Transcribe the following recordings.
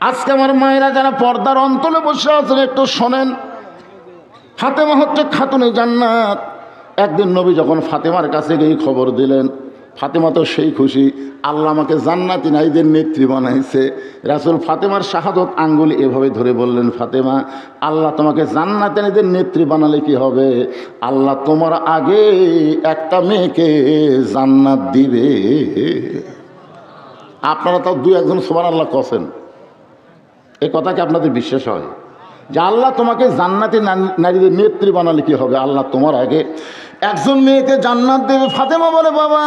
আজকে আমার মায়েরা যারা পর্দার অন্তলে বসে আছেন একটু শোনেন। ফাতেমা হচ্ছে খাতুনে জান্নাত। একদিন নবী যখন ফাতেমার কাছে গিয়ে খবর দিলেন, ফাতেমা তো সেই খুশি, আল্লাহ আমাকে জান্নাতি নারীদের নেত্রী বানাইছে। রাসূল ফাতেমার শাহাদত আঙ্গুল এভাবে ধরে বললেন, ফাতেমা, আল্লাহ তোমাকে জান্নাতি নারীদের নেত্রী বানালে কি হবে? আল্লাহ তোমার আগে একটা মেয়েকে জান্নাত দিবে। আপনারা তাও দুই একজন সুবহানাল্লাহ কছেন, এই কথা কি আপনাদের বিশ্বাস হয় যে আল্লাহ তোমাকে জান্নাতি নারীদের নেত্রী বানালে কি হবে? আল্লাহ তোমার আগে একজন মেয়েকে জান্নাত দেবে। ফাতেমা বলে, বাবা,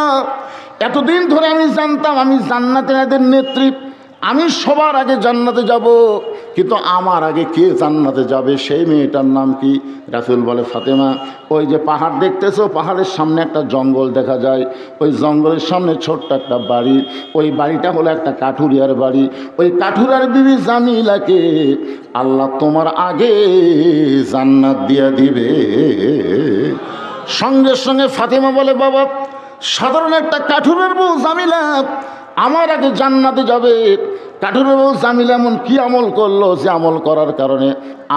এতদিন ধরে আমি জানতাম আমি জান্নাতি নারীদের নেত্রী, আমি সবার আগে জান্নাতে যাব, কিন্তু আমার আগে কে জান্নাতে যাবে সেই মেয়েটার নাম কি? রাসূল বলে, ফাতেমা, ওই যে পাহাড় দেখতেছো, পাহাড়ের সামনে একটা জঙ্গল দেখা যায়, ওই জঙ্গলের সামনে ছোট্ট একটা বাড়ি, ওই বাড়িটা হলো একটা কাঠুরিয়ার বাড়ি। ওই কাঠুরিয়ার বিবি জামিলাকে আল্লাহ তোমার আগে জান্নাত দিয়া দিবে। সঙ্গে সঙ্গে ফাতেমা বলে, বাবা, সাধারণ একটা কাঠুরের বউ জামিলা আমার আগে জান্নাতে যাবে? কাঠুরের বউ জামিলা এমন কি আমল করলো যে আমল করার কারণে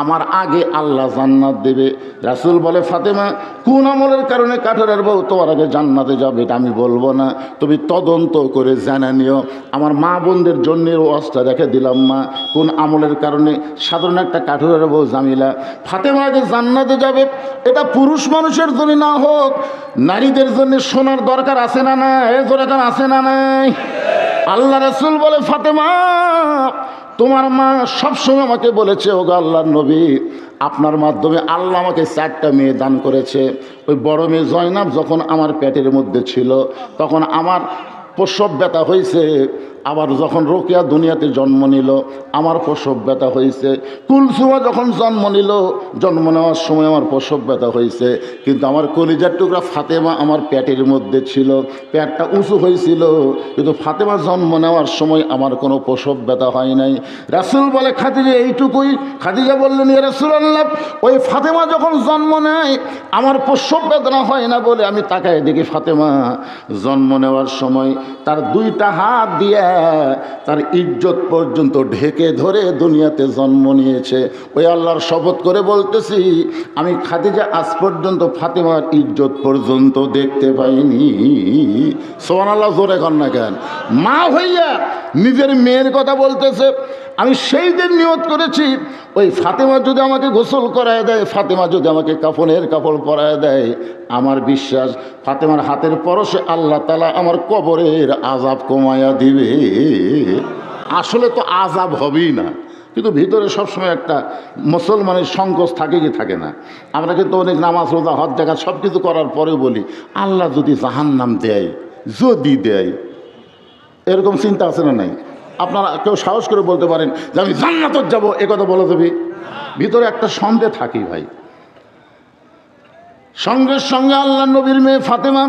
আমার আগে আল্লাহ জান্নাত দেবে? রাসূল বলে, ফাতেমা, কোন আমলের কারণে কাঠুরের বউ তোমার আগে জান্নাতে যাবে এটা আমি বলবো না, তুমি তদন্ত করে জানা নিও। আমার মা বোনদের জন্য ওয়াজটা রেখে দিলাম, মা, কোন আমলের কারণে সাধারণ একটা কাঠুরের বউ জামিলা ফাতেমা আগে জান্নাতে যাবে? এটা পুরুষ মানুষের জন্য না হোক, নারীদের জন্য শোনার দরকার আছে না নাই? দরকার আছে না নাই? আল্লাহ রাসূল বলে, ফাতেমা, তোমার মা সবসময় আমাকে বলেছে, ওগো আল্লাহর নবী, আপনার মাধ্যমে আল্লাহ আমাকে 4টা মেয়ে দান করেছে। ওই বড় মেয়ে জয়নাব যখন আমার পেটের মধ্যে ছিল তখন আমার প্রসব ব্যথা হয়েছে, আবার যখন রোকেয়া দুনিয়াতে জন্ম নিল আমার প্রসব ব্যথা হয়েছে, কুলসুমা যখন জন্ম নিল, জন্ম নেওয়ার সময় আমার প্রসব ব্যথা হয়েছে, কিন্তু আমার কলিজার টুকরা ফাতেমা আমার পেটের মধ্যে ছিল, পেটটা উঁচু হয়েছিল, কিন্তু ফাতেমা জন্ম নেওয়ার সময় আমার কোনো প্রসব ব্যথা হয় নাই। রাসূল বলে, খাদিজা এইটুকুই? খাদিজা বললেন, ইয়া রাসূলুল্লাহ, ওই ফাতেমা যখন জন্ম নেয় আমার প্রসব বেদনা হয় না বলে আমি তাকায় দেখি ফাতেমা জন্ম নেওয়ার সময় তার 2টা হাত দিয়ে তার ইজ্জত পর্যন্ত ঢেকে ধরে দুনিয়াতে জন্ম নিয়েছে। ওই আল্লাহর শপথ করে বলতেছি, আমি খাদিজা আজ পর্যন্ত ফাতেমার ইজ্জত পর্যন্ত দেখতে পাইনি। সুবহানাল্লাহ, জোরে কর না কেন? মা হইয়া নিজের মেয়ের কথা বলতেছে। আমি সেই দিন নিয়ত করেছি, ওই ফাতেমা যদি আমাকে গোসল করায় দেয়, ফাতেমা যদি আমাকে কাফনের কাপড় পরায় দেয়, আমার বিশ্বাস ফাতেমার হাতের পরশে আল্লাহ তাআলা আমার কবরের আযাব কমায়া দিবে। আসলে তো আযাব হবেই না, কিন্তু ভিতরে সবসময় একটা মুসলমানের সংকোচ থাকে কি থাকে না? আমরা কিন্তু অনেক নামাজ রোজা হজ জাকাত সব কিছু করার পরেও বলি, আল্লাহ যদি জাহান্নাম দেয়, যদি দেয়, এরকম চিন্তা আছে না নাই? আপনারা কেউ সাহস করে বলতে পারেন যে আমি জান্নাতে যাব, এ কথা বলে দেবে? ভিতরে একটা সন্দেহ থাকি ভাই। সঙ্গে সঙ্গে আল্লাহ নবীর মেয়ে ফাতেমা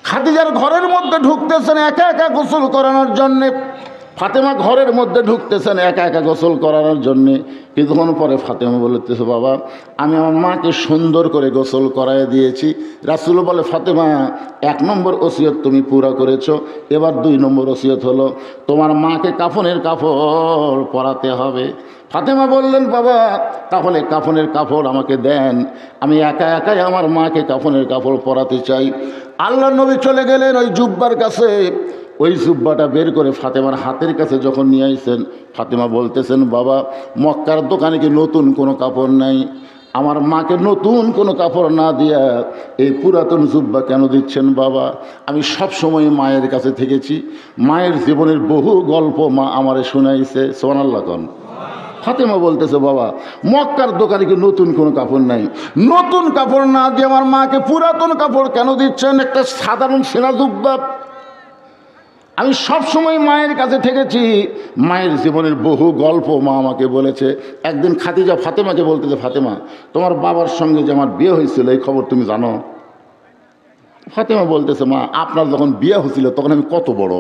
খাদিজার ঘরের মধ্যে ঢুকতেছেন একা একা গোসল করানোর জন্যে। ফাতেমা ঘরের মধ্যে ঢুকতেছেন একা একা গোসল করানোর জন্যে। কিছুক্ষণ পরে ফাতেমা বলতেছে, বাবা, আমি আমার মাকে সুন্দর করে গোসল করায় দিয়েছি। রাসূল বলে, ফাতেমা, 1 নম্বর ওসিয়ত তুমি পুরা করেছো, এবার 2 নম্বর ওসিয়ত হলো তোমার মাকে কাফনের কাপড় পরাতে হবে। ফাতেমা বললেন, বাবা, তাহলে কাফনের কাপড় আমাকে দেন, আমি একা একাই আমার মাকে কাফনের কাপড় পরাতে চাই। আল্লাহ নবী চলে গেলেন ওই জুব্বার কাছে। ওই জুব্বাটা বের করে ফাতেমার হাতের কাছে যখন নিয়ে আইছেন, ফাতেমা বলতেছেন, বাবা, মক্কার দোকানে কি নতুন কোনো কাপড় নাই? আমার মাকে নতুন কোনো কাপড় না দিয়া এই পুরাতন জুব্বা কেন দিচ্ছেন বাবা? আমি সব সময় মায়ের কাছে থেকেছি, মায়ের জীবনের বহু গল্প মা আমারে শোনাইছে। সুবহানাল্লাহ কোন? ফাতেমা বলতেছে, বাবা, মক্কার দোকানে কি নতুন কোনো কাপড় নাই? নতুন কাপড় না দিয়ে আমার মাকে পুরাতন কাপড় কেন দিচ্ছেন? একটা সাধারণ সেনা জুব্বা। আমি সব সময় মায়ের কাছে থেকেছি, মায়ের জীবনের বহু গল্প মা আমাকে বলেছে। একদিন খাদিজা ফাতেমাকে বলতেছে, ফাতেমা, তোমার বাবার সঙ্গে যে আমার বিয়ে হয়েছিল এই খবর তুমি জানো? ফাতেমা বলতেছে, মা, আপনার যখন বিয়ে হয়েছিল তখন আমি কত বড়?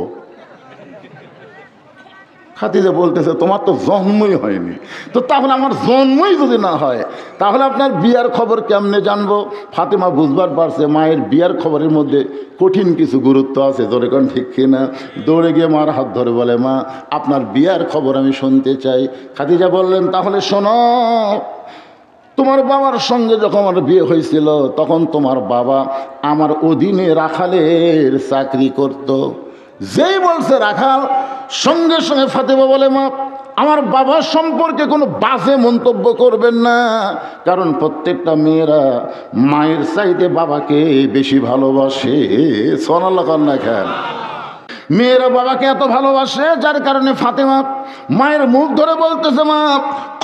খাদিজা বলতেছে তোমার তো জন্মই হয়নি, তো তাহলে আমার জন্মই যদি না হয় তাহলে আপনার বিয়ার খবর কেমনে জানবো? ফাতেমা বুঝবার পারছে মায়ের বিয়ার খবরের মধ্যে কঠিন কিছু গুরুত্ব আছে, ধরে কোন ঠিক কিনা। দৌড়ে গিয়ে মার হাত ধরে বলে মা আপনার বিয়ার খবর আমি শুনতে চাই। খাদিজা বললেন তাহলে শোনো, তোমার বাবার সঙ্গে যখন আমার বিয়ে হয়েছিল তখন তোমার বাবা আমার অধীনে রাখালের চাকরি করত। যেই বলছে রাখাল, সঙ্গে সঙ্গে ফাতেমা বলে মা আমার বাবার সম্পর্কে কোনো বাজে মন্তব্য করবেন না, কারণ প্রত্যেকটা মেয়েরা মায়ের চাইতে বাবাকে বেশি ভালোবাসে। সোনাল্লাহ কন্যা খান, মেয়েরা বাবাকে এত ভালোবাসে যার কারণে ফাতেমা মায়ের মুখ ধরে বলতেছে মা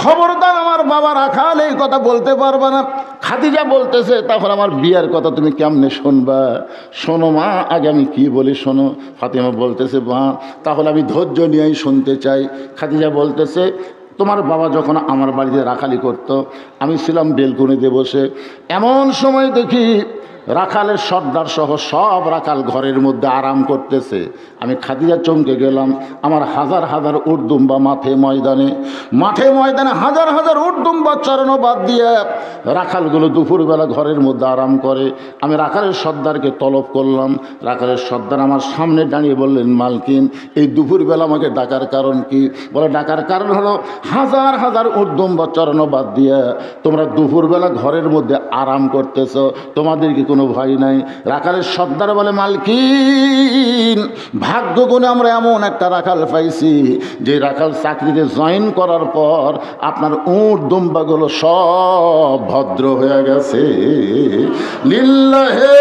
খবরদার আমার বাবা রাখাল এই কথা বলতে পারবে না। খাদিজা বলতেছে তখন আমার বিয়ার কথা তুমি কেমনে শুনবা? শোনো মা আগে আমি কি বলি শোনো। ফাতেমা বলতেছে মা তাহলে আমি ধৈর্য নিয়েই শুনতে চাই। খাদিজা বলতেছে তোমার বাবা যখন আমার বাড়িতে রাখালি করত আমি ছিলাম বেলকুনিতে বসে, এমন সময় দেখি রাখালের সর্দার সহ সব রাখাল ঘরের মধ্যে আরাম করতেছে। আমি খাদিজা চমকে গেলাম। আমার হাজার হাজার উটদুম্বা মাঠে ময়দানে হাজার হাজার উটদুম্বা চড়ানো বাদ দিয়ে রাখালগুলো দুপুরবেলা ঘরের মধ্যে আরাম করে। আমি রাখালের সর্দারকে তলব করলাম। রাখালের সর্দার আমার সামনে দাঁড়িয়ে বললেন মালকিন এই দুপুরবেলা আমাকে ডাকার কারণ কি? বলে ডাকার কারণ হলো হাজার হাজার উটদুম্বা চড়ানো বাদ দিয়ে তোমরা দুপুরবেলা ঘরের মধ্যে আরাম করতেছ, তোমাদের কি কোনো ভয় নাই? রাখালের সর্দার বলে মালকিন ভাগ্য গুণে আমরা এমন একটা রাখাল পাইছি যে রাখাল চাকরিতে জয়েন করার পর আপনার উট দুম্বাগুলো সব ভদ্র হয়ে গেছে। লিল্লাহে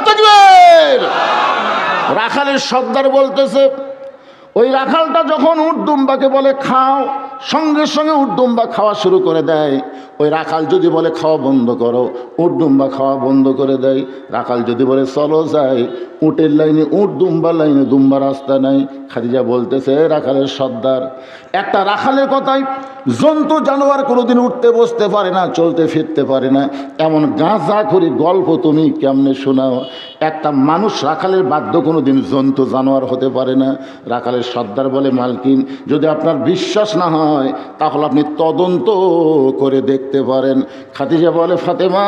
তাকবীর। রাখালের সর্দার বলতেছে ওই রাখালটা যখন উট দুম্বাকে বলে খাও, সঙ্গে সঙ্গে উট দুম্বা খাওয়া শুরু করে দেয়। ওই রাখাল যদি বলে খাওয়া বন্ধ করো, উট দুম্বা খাওয়া বন্ধ করে দেয়। রাখাল যদি বলে চলো যাই, উটের লাইনে উট, দুম্বার লাইনে দুম্বা, রাস্তা নাই। খাদিজা বলতেছে রাখালের সর্দার একটা রাখালের কথায় জন্তু জানোয়ার কোনোদিন উঠতে বসতে পারে না, চলতে ফিরতে পারে না, এমন গাঁজা করে গল্প তুমি কেমনে শোনাও? একটা মানুষ রাখালের বাধ্য কোনোদিন জন্তু জানোয়ার হতে পারে না। রাখালের সর্দার বলে মালকিন যদি আপনার বিশ্বাস না হয় তাহলে আপনি তদন্ত করে দেখতে পারেন। খাদিজা বলে ফাতেমা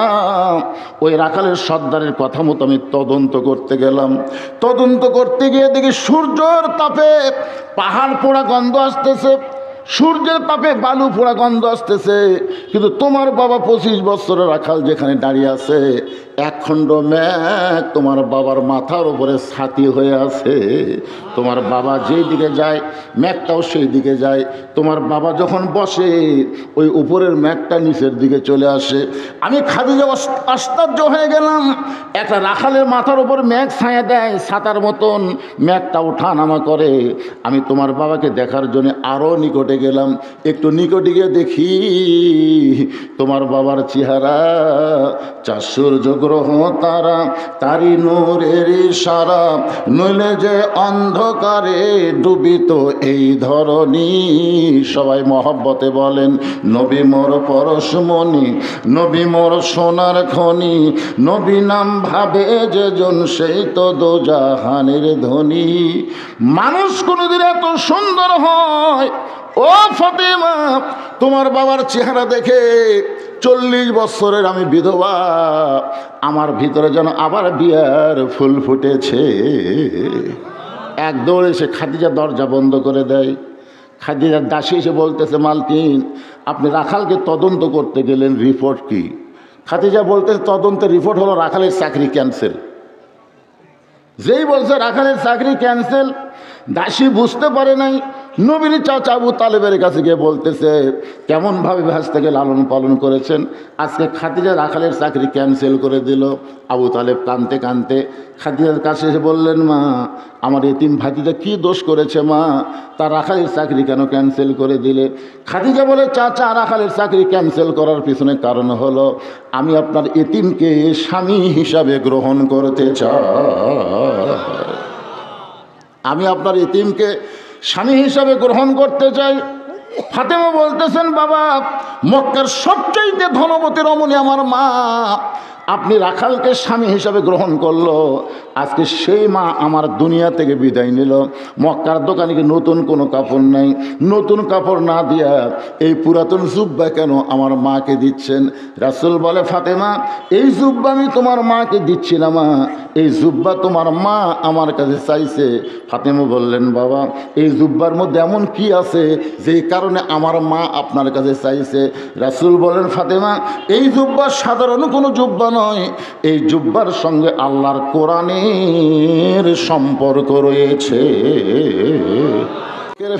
ওই রাখালের সর্দারের কথা মতো আমি তদন্ত করতে গেলাম। তদন্ত করতে গিয়ে দেখি সূর্যের তাপে পাহাড় পোড়া গন্ধ আসতেছে, সূর্যের তাপে বালু পোড়া গন্ধ আসতেছে, কিন্তু তোমার বাবা 25 বছরের রাখাল যেখানে দাঁড়িয়ে আছে একখণ্ড মেঘ তোমার বাবার মাথার উপরে ছাতি হয়ে আছে। তোমার বাবা যেই দিকে যায় মেঘটাও সেই দিকে যায়। তোমার বাবা যখন বসে ওই উপরের মেঘটা নিচের দিকে চলে আসে। আমি খাদিজা আশ্চর্য হয়ে গেলাম। একটা রাখালের মাথার উপর মেঘ ছায়া দেয়, ছাতার মতন মেঘটা ওঠানামা করে। আমি তোমার বাবাকে দেখার জন্য আরও নিকটে গেলাম। একটু নিকটে গিয়ে দেখি তোমার বাবার চেহারা 4 সূর্য গ্রহ তারা তারি নূরের ইশারা, নইলে যে অন্ধকারে ডুবিত এই ধরনী। সবাই মহব্বতে বলেন নবী মোর পরশমণি, নবী মোর সোনার খনি, নবী নাম ভাবে যেজন সেই তো দোজাহানের ধনী। মানুষ কোনোদিন এত সুন্দর হয়? ও ফাতেমা তোমার বাবার চেহারা দেখে 40 বছরের আমি বিধবা, আমার ভিতরে যেন আবার বিয়ার ফুল ফুটেছে। এক দৌড়ে এসে খাদিজা দরজা বন্ধ করে দেয়। খাদিজার দাসী এসে বলতেছে মালকিন আপনি রাখালকে তদন্ত করতে গেলেন, রিপোর্ট কি? খাদিজা বলতেছে তদন্তের রিপোর্ট হলো রাখালের চাকরি ক্যান্সেল। যেই বলছে রাখালের চাকরি ক্যান্সেল, দাসী বুঝতে পারে নাই। নবীর চাচা আবু তালেবের কাছে গিয়ে বলতেছে কেমনভাবে ভাস্তাকে লালন পালন করেছেন, আজকে খাদিজা রাখালের চাকরি ক্যান্সেল করে দিল। আবু তালেব কাঁদতে কাঁদতে খাদিজার কাছে এসে বললেন মা আমার এতিম ভাতিজা কি দোষ করেছে মা, তার রাখালের চাকরি কেন ক্যান্সেল করে দিলে? খাদিজা বলে চাচা রাখালের চাকরি ক্যান্সেল করার পিছনে কারণ হলো আমি আপনার এতিমকে স্বামী হিসাবে গ্রহণ করতে চাই। আমি আপনার এতিমকে স্বামী হিসাবে গ্রহণ করতে চাই। ফাতেমা বলতেছেন বাবা মক্কার সবচাইতে ধনবতী রমণী আমার মা, আপনি রাখালকে স্বামী হিসাবে গ্রহণ করলো, আজকে সেই মা আমার দুনিয়া থেকে বিদায় নিল। মক্কার দোকানে কি নতুন কোনো কাপড় নাই? নতুন কাপড় না দিয়া এই পুরাতন জুব্বা কেন আমার মাকে দিচ্ছেন? রাসূল বলে, ফাতেমা, এই জুব্বা আমি তোমার মাকে দিচ্ছি না মা, এই জুব্বা তোমার মা আমার কাছে চাইছে। ফাতেমা বললেন, বাবা, এই জুব্বার মধ্যে এমন কি আছে যেই কারণে আমার মা আপনার কাছে চাইছে? রাসূল বলেন, ফাতেমা, এই জুব্বা সাধারণ কোনো জুব্বা নয়, এই জুব্বার সঙ্গে আল্লাহর কোরআনের সম্পর্ক রয়েছে।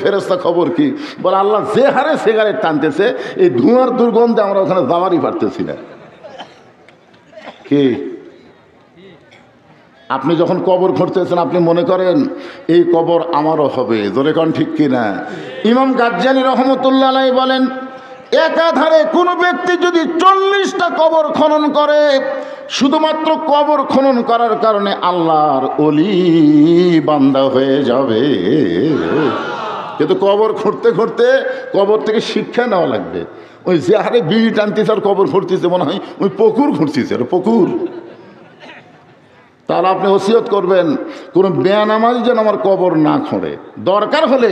ফেরেশতা খবর কি? বলে, আল্লাহ যে হারে সিগারেট টানতেছে, এই ধোঁয়ার দুর্গন্ধে আমরা ওখানে যাওয়ারই পারতেছি না। কি আপনি যখন কবর খুঁড়তেছেন আপনি মনে করেন এই কবর আমারও হবে? জোরে কোন ঠিক কিনা? ইমাম গাজ্জালী রহমতুল্লাহ আলাইহি বলেন, একাধারে কোনো ব্যক্তি যদি 40টা কবর খনন করে, শুধুমাত্র কবর খনন করার কারণে আল্লাহর ওলি বান্দা হয়ে যাবে। কিন্তু কবর খুঁড়তে খুঁড়তে কবর থেকে শিক্ষা নেওয়া লাগবে। ওই যে হারে বিড়ি টানতেছে আর কবর খুঁড়তেছে, মনে হয় ওই পুকুর খুঁড়তেছে, পুকুর। তাহলে আপনি ওসিয়ত করবেন, কোনো বেয়ানামাজি যেন আমার কবর না খোঁড়ে। দরকার হলে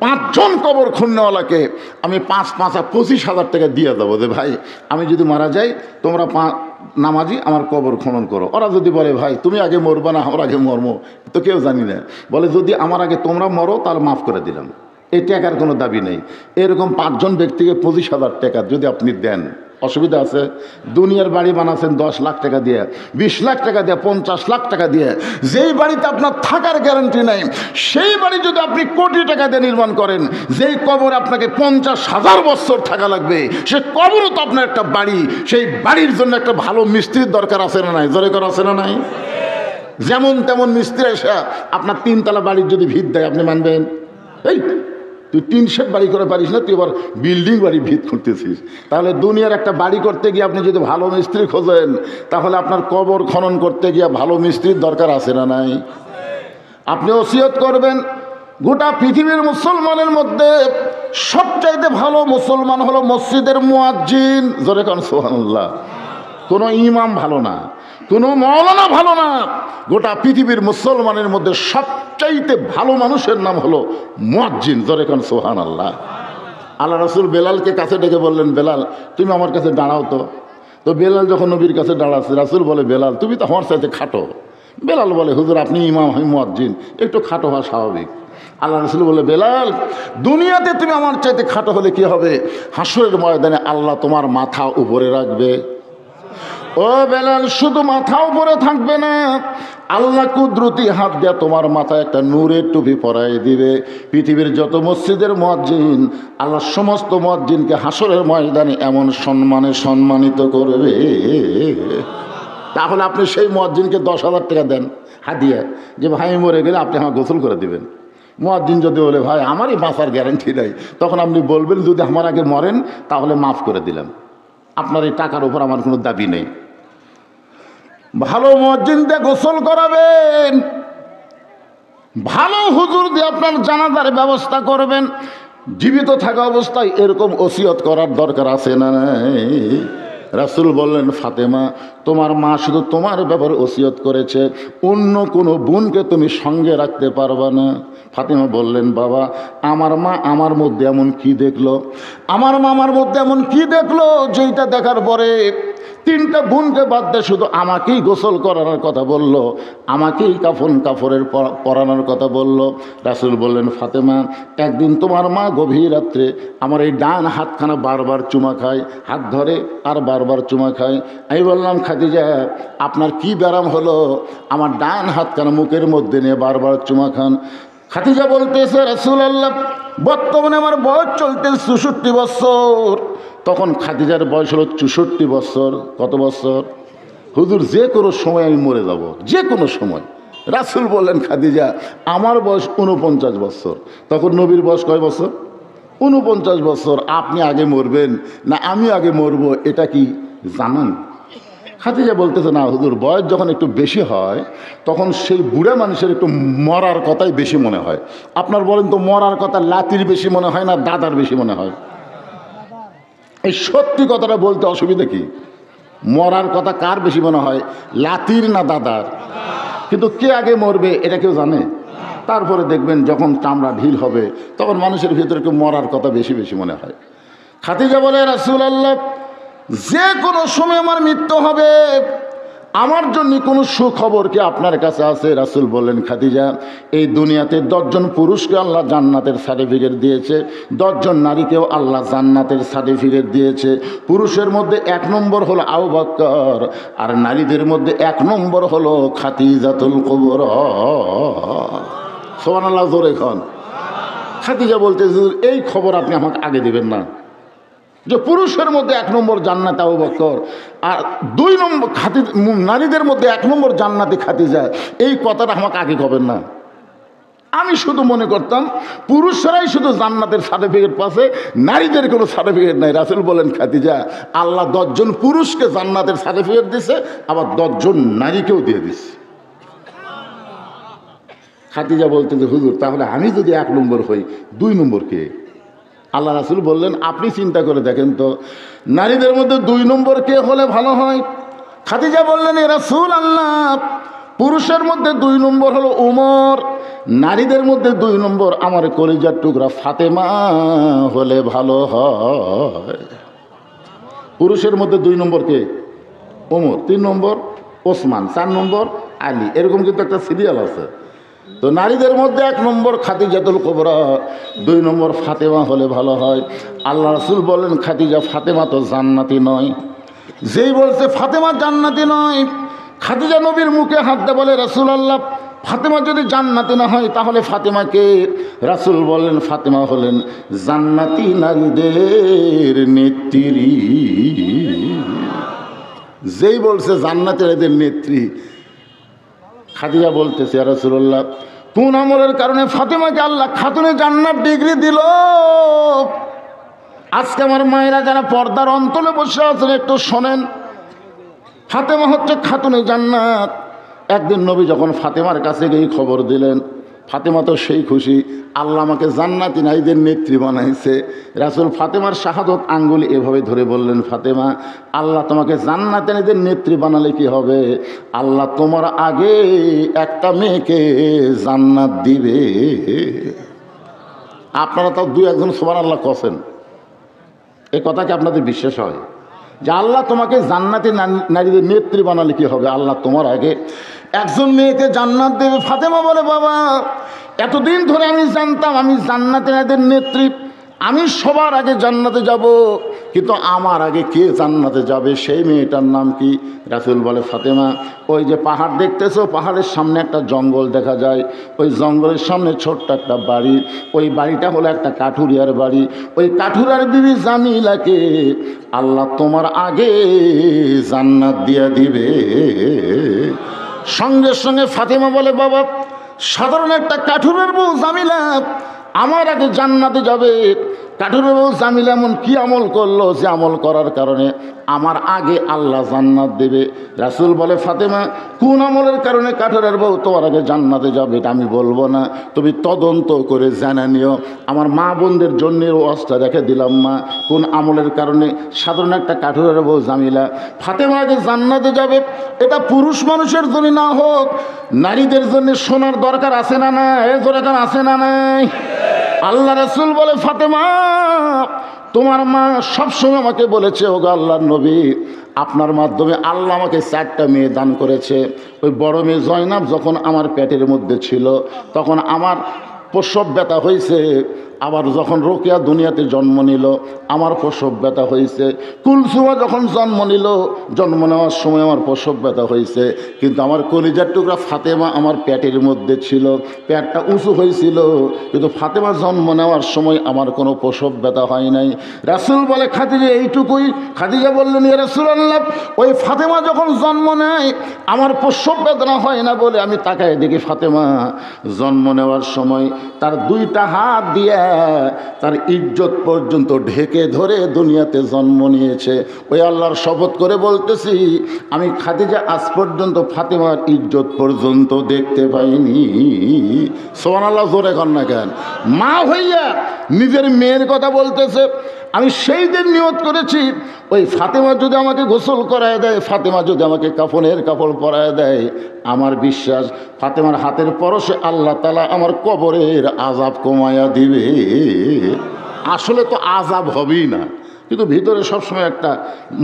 5 জন কবর খুঁড়নেওয়ালাকে আমি 25,000 টাকা দিয়ে দেবো, যে ভাই আমি যদি মারা যাই তোমরা নামাজি আমার কবর খনন করো। ওরা যদি বলে, ভাই তুমি আগে মরবা না আমার আগে মরবো, তো কেউ জানি না, বলে যদি আমার আগে তোমরা মরো তাহলে মাফ করে দিলাম, এই টাকার কোনো দাবি নেই। এরকম 5 জন ব্যক্তিকে 25,000 টাকা যদি আপনি দেন, অসুবিধা আছে? দুনিয়ার বাড়ি বানাচ্ছেন 10 লাখ টাকা দিয়ে, 20 লাখ টাকা দিয়ে, 50 লাখ টাকা দিয়ে, যেই বাড়িতে আপনার থাকার গ্যারান্টি নাই, সেই বাড়ি যদি আপনি কোটি টাকা দিয়ে নির্মাণ করেন, যেই কবর আপনাকে 50,000 বছর থাকা লাগবে, সে কবরও তো আপনার একটা বাড়ি। সেই বাড়ির জন্য একটা ভালো মিস্ত্রির দরকার আছে না নাই? জোরে করা আছে না নাই? যেমন তেমন মিস্ত্রি এসে আপনার 3 তলা বাড়ির যদি ভিত দেয়, আপনি মানবেন? এই তুই 3 শেড বাড়ি করে পারিস না, তুই এবার বিল্ডিং বাড়ি ভিত করতেছিস। তাহলে দুনিয়ার একটা বাড়ি করতে গিয়ে আপনি যদি ভালো মিস্ত্রি খোঁজেন, তাহলে আপনার কবর খনন করতে গিয়ে ভালো মিস্ত্রির দরকার আছে না নাই? আপনি ওসিয়ত করবেন, গোটা পৃথিবীর মুসলমানের মধ্যে সবচাইতে ভালো মুসলমান হলো মসজিদের মুয়াজ্জিন। জোরে কান সুবহানাল্লাহ। কোনো ইমাম ভালো না, কোনো মৌলানা ভালো না, গোটা পৃথিবীর মুসলমানের মধ্যে সবচাইতে ভালো মানুষের নাম হলো মুয়াজ্জিন। জোরে কান সুবহানাল্লাহ। আল্লাহ রাসূল বেলালকে কাছে ডেকে বললেন, বেলাল তুমি আমার কাছে দাঁড়াও তো। তো বেলাল যখন নবীর কাছে দাঁড়াচ্ছে, রাসূল বলে, বেলাল তুমি তো আমার চাইতে খাটো। বেলাল বলে, হুজুর আপনি ইমাম, আমি মুয়াজ্জিন, একটু খাটো হওয়া স্বাভাবিক। আল্লাহ রাসূল বলে, বেলাল দুনিয়াতে তুমি আমার চাইতে খাটো হলে কি হবে? হাসরের ময়দানে আল্লাহ তোমার মাথা উপরে রাখবে। ও বেলাল, শুধু মাথা উপরে থাকবে না, আল্লাহ কুদরতি হাত দিয়ে তোমার মাথায় একটা নূরের টুপি পরাই দিবে। পৃথিবীর যত মসজিদের মুয়াজ্জিন, আল্লাহ সমস্ত মুয়াজ্জিনকে হাসরের ময়দানে এমন সম্মানে সম্মানিত করবে। তাহলে আপনি সেই মুয়াজ্জিনকে 10,000 টাকা দেন হাদিয়া, যে ভাই মরে গেলে আপনি আমার গোসল করে দিবেন। মুয়াজ্জিন যদি বলে, ভাই আমারই বাঁচার গ্যারান্টি নাই, তখন আপনি বলবেন, যদি আমার আগে মরেন তাহলে মাফ করে দিলাম, আপনার এই টাকার উপর আমার কোনো দাবি নেই। ভালো মুয়াজ্জিন দিয়ে গোসল করাবেন, ভালো হুজুর দিয়ে আপনার জানাজার ব্যবস্থা করবেন। জীবিত থাকা অবস্থায় এরকম ওসিয়ত করার দরকার আছে না নাই? রাসূল বললেন, ফাতেমা তোমার মা শুধু তোমার ব্যাপারে ওসিয়ত করেছে, অন্য কোনো বোনকে তুমি সঙ্গে রাখতে পারবা না। ফাতেমা বললেন, বাবা আমার মা আমার মধ্যে এমন কি দেখলো, আমার মা আমার মধ্যে এমন কি দেখলো যেটা দেখার পরে 3টা বোনকে বাদ দিয়ে শুধু আমাকেই গোসল করানোর কথা বলল, আমাকেই কাফনের পরানোর কথা বলল। রাসূল বললেন, ফাতেমা একদিন তোমার মা গভীর রাত্রে আমার এই ডান হাতখানা বারবার চুমা খায়, হাত ধরে আর বারবার চুমা খায়। আমি বললাম, খাদিজা আপনার কি ব্যারাম হলো? আমার ডান হাতখানা মুখের মধ্যে নিয়ে বারবার চুমা খান। খাদিজা বলতেছে, রাসূলুল্লাহ বর্তমানে আমার বয়স চলতে 64 বছর। তখন খাদিজার বয়স হলো 64 বছর। কত বছর? হুজুর যে কোনো সময় আমি মরে যাব, যে কোনো সময়। রাসূল বললেন, খাদিজা আমার বয়স 49 বছর। তখন নবীর বয়স কয় বছর? 49 বছর। আপনি আগে মরবেন না আমি আগে মরবো, এটা কি জানান? খাদিজা বলতেছে, না হুজুর বয়স যখন একটু বেশি হয় তখন সেই বুড়া মানুষের একটু মরার কথাই বেশি মনে হয়। আপনার বলেন তো, মরার কথা লাতির বেশি মনে হয় না দাদার বেশি মনে হয়? এই সত্যি কথাটা বলতে অসুবিধা কি? মরার কথা কার বেশি মনে হয়, লাতির না দাদার? কিন্তু কে আগে মরবে এটা কেউ জানে? তারপরে দেখবেন যখন চামড়া ঢিল হবে তখন মানুষের ভিতরে একটু মরার কথা বেশি বেশি মনে হয়। খাদিজা বলে, রাসূলুল্লাহ, যে কোনো সময় আমার মৃত্যু হবে, আমার জন্য কোনো সুখবর কি আপনার কাছে আছে? রাসূল বললেন, খাদিজা, এই দুনিয়াতে 10 জন পুরুষকে আল্লাহ জান্নাতের সার্টিফিকেট দিয়েছে, 10 জন নারীকেও আল্লাহ জান্নাতের সার্টিফিকেট দিয়েছে। পুরুষের মধ্যে 1 নম্বর হলো আবু বকর, আর নারীদের মধ্যে 1 নম্বর হলো খাদিজাতুল কুবরা। সুবহানাল্লাহ, জোরে খান। খাদিজা বলতে, এই খবর আপনি আমাকে আগে দিবেন না যে পুরুষের মধ্যে 1 নম্বর জান্নাতে আবু বকর, আর 2 নম্বর নারীদের মধ্যে 1 নম্বর জান্নাতে খাদিজা, এই কথাটা আমাকে আগে কবেন না। আমি শুধু মনে করতাম পুরুষরাই শুধু জান্নাতের সার্টিফিকেট পাচ্ছে, নারীদের কোনো সার্টিফিকেট নাই। রাসূল বলেন, খাদিজা, আল্লাহ 10 জন পুরুষকে জান্নাতের সার্টিফিকেট দিছে, আবার 10 জন নারীকেও দিয়ে দিচ্ছে। খাদিজা বলতে যে, হুজুর, তাহলে আমি যদি 1 নম্বর হই, 2 নম্বর কে? আল্লাহ রাসূল বললেন, আপনি চিন্তা করে দেখেন তো, নারীদের মধ্যে 2 নম্বর কে হলে ভালো হয়? খাদিজা বললেন, এ রাসূলুল্লাহ, পুরুষের মধ্যে 2 নম্বর হলো উমর, নারীদের মধ্যে 2 নম্বর আমার কলিজার টুকরা ফাতেমা হলে ভালো হয়। পুরুষের মধ্যে 2 নম্বর কে? উমর, 3 নম্বর ওসমান, 4 নম্বর আলী, এরকম কিন্তু একটা সিরিয়াল আছে। তো নারীদের মধ্যে 1 নম্বর খাদিজাতুল কুবরা, 2 নম্বর ফাতেমা হলে ভালো হয়। আল্লাহ রাসূল বলেন, খাদিজা, ফাতেমা তো জান্নাতি নয়। যেই বলছে ফাতেমা জান্নাতি নয়, খাদিজা নবীর মুখে হাত দিয়ে বলে, রাসূলুল্লাহ, ফাতেমা যদি জান্নাতি না হয় তাহলে ফাতেমাকে? রাসূল বলেন, ফাতেমা হলেন জান্নাতি নারীদের নেত্রী। যেই বলছে জান্নাতি নারীদের নেত্রী, খাদিজা বলতেছে, ইয়া রাসূলুল্লাহ, কোন আমলের কারণে ফাতেমাকে আল্লাহ খাতুনে জান্নাত ডিগ্রি দিল? আজকে আমার মায়েরা যারা পর্দার অন্তলে বসে আছেন একটু শোনেন, ফাতেমা হচ্ছে খাতুনে জান্নাত। একদিন নবী যখন ফাতেমার কাছে গিয়ে খবর দিলেন, ফাতেমা তো সেই খুশি, আল্লাহ আমাকে জান্নাতি নারীদের নেত্রী বানাইছে। রাসূল ফাতেমার শাহাদত আঙ্গুলি এভাবে ধরে বললেন, ফাতেমা, আল্লাহ তোমাকে জান্নাতি নারীদের নেত্রী বানালে কি হবে? আল্লাহ তোমার আগে একটা মেয়েকে জান্নাত দিবে। আপনারা তাও 2-1 জন সুবহানাল্লাহ কছেন, এই কথা কি আপনাদের বিশ্বাস হয় যে আল্লাহ তোমাকে জান্নাতি নারীদের নেত্রী বানালে কি হবে? আল্লাহ তোমার আগে একজন মেয়েকে জান্নাত দেবে। ফাতেমা বলে, বাবা, এতদিন ধরে আমি জানতাম আমি জান্নাতি নারীদের নেত্রী, আমি সবার আগে জান্নাতে যাব, কিন্তু আমার আগে কে জান্নাতে যাবে সেই মেয়েটার নাম কি? রাসূল বলে, ফাতেমা, ওই যে পাহাড় দেখতেছো, পাহাড়ের সামনে একটা জঙ্গল দেখা যায়, ওই জঙ্গলের সামনে ছোট্ট একটা বাড়ি, ওই বাড়িটা হলো একটা কাঠুরিয়ার বাড়ি। ওই কাঠুরিয়ার বিবি জামিলাকে আল্লাহ তোমার আগে জান্নাত দিয়া দিবে। সঙ্গে সঙ্গে ফাতেমা বলে, বাবা, সাধারণ একটা কাঠুরের বউ জামিলা আমার আগে জান্নাতে যাবে? কাঠুরের বউ জামিলা এমন কি আমল করলো যে আমল করার কারণে আমার আগে আল্লাহ জান্নাত দেবে? রাসূল বলে, ফাতেমা, কোন আমলের কারণে কাঠুরের বউ তোমার আগে জান্নাতে যাবে এটা আমি বলবো না, তুমি তদন্ত করে জানা নিও। আমার মা বোনদের জন্য ওয়াজটা রেখে দিলাম, মা, কোন আমলের কারণে সাধারণ একটা কাঠুরের বউ জামিলা ফাতেমা আগে জান্নাতে যাবে? এটা পুরুষ মানুষের জন্য না হোক, নারীদের জন্য শোনার দরকার আছে না নাই? দরকার আছে না নাই? আল্লাহ রাসূল বলে, ফাতেমা, তোমার মা সবসময় আমাকে বলেছে, ওগো আল্লাহর নবী, আপনার মাধ্যমে আল্লাহ আমাকে 4টা মেয়ে দান করেছে। ওই বড় মেয়ে জয়নাব যখন আমার পেটের মধ্যে ছিল তখন আমার প্রসব ব্যথা হয়েছে, আবার যখন রোকেয়া দুনিয়াতে জন্ম নিল আমার প্রসব ব্যথা হয়েছে, কুলসুমা যখন জন্ম নিল, জন্ম নেওয়ার সময় আমার প্রসব ব্যথা হয়েছে, কিন্তু আমার কলিজার টুকরা ফাতেমা আমার পেটের মধ্যে ছিল, পেটটা উঁচু হয়েছিল, কিন্তু ফাতেমা জন্ম নেওয়ার সময় আমার কোনো প্রসব ব্যথা হয় নাই। রাসূল বলে, খাদিজা এইটুকুই? খাদিজা বললেন, ইয়া রাসূলুল্লাহ, ওই ফাতেমা যখন জন্ম নেয় আমার প্রসব বেদনা হয় না বলে আমি তাকায় দেখি ফাতেমা জন্ম নেওয়ার সময় তার 2টা হাত দিয়ে তার ইজ্জত পর্যন্ত ঢেকে ধরে দুনিয়াতে জন্ম নিয়েছে। ওই আল্লাহর শপথ করে বলতেছি, আমি খাদিজা আজ পর্যন্ত ফাতেমার ইজ্জত পর্যন্ত দেখতে পাইনি। সুবহানাল্লাহ, জোরে কর না কেন? মা হইয়া নিজের মেয়ের কথা বলতেছে, আমি সেই দিন নিয়ত করেছি ওই ফাতেমা যদি আমাকে গোসল করায় দেয়, ফাতেমা যদি আমাকে কাফনের কাপড় পরায় দেয়, আমার বিশ্বাস ফাতেমার হাতের পরশে আল্লাহ তাআলা আমার কবরের আযাব কমায়া দিবে। আসলে তো আযাব হবেই না, কিন্তু ভিতরে সবসময় একটা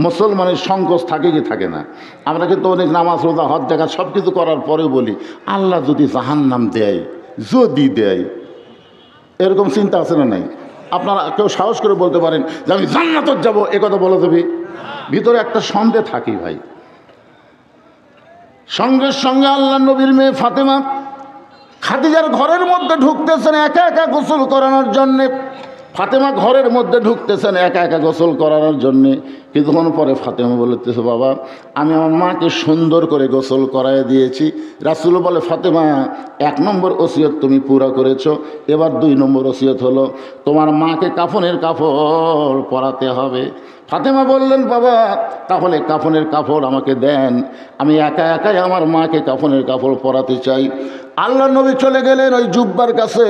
মুসলমানের সংকোচ থাকে কি থাকে না? আমরা কিন্তু অনেক নামাজ রোজা হজ জাকাত সব কিছু করার পরেও বলি আল্লাহ যদি জাহান্নাম দেয়, যদি দেয়, এরকম চিন্তা আছে না নাই? আপনারা কেউ সাহস করে বলতে পারেন যে আমি জান্নাতে যাব, এ কথা বলে দেবে? ভিতরে একটা সন্দেহ থাকি ভাই। সঙ্গে সঙ্গে আল্লাহ নবীর মেয়ে ফাতেমা খাদিজার ঘরের মধ্যে ঢুকতেছেন একা একা গোসল করানোর জন্যে। ফাতেমা ঘরের মধ্যে ঢুকতেছেন একা একা গোসল করানোর জন্যে। কিছুক্ষণ পরে ফাতেমা বলতেছে, বাবা আমি আমার মাকে সুন্দর করে গোসল করায় দিয়েছি। রাসূল বলে, ফাতেমা 1 নম্বর ওসিয়ত তুমি পুরা করেছো, এবার 2 নম্বর ওসিয়ত হলো তোমার মাকে কাফনের কাপড় পরাতে হবে। ফাতেমা বললেন, বাবা তাহলে কাফনের কাপড় আমাকে দেন, আমি একা একাই আমার মাকে কাফনের কাপড় পরাতে চাই। আল্লাহ নবী চলে গেলেন ওই জুব্বার কাছে।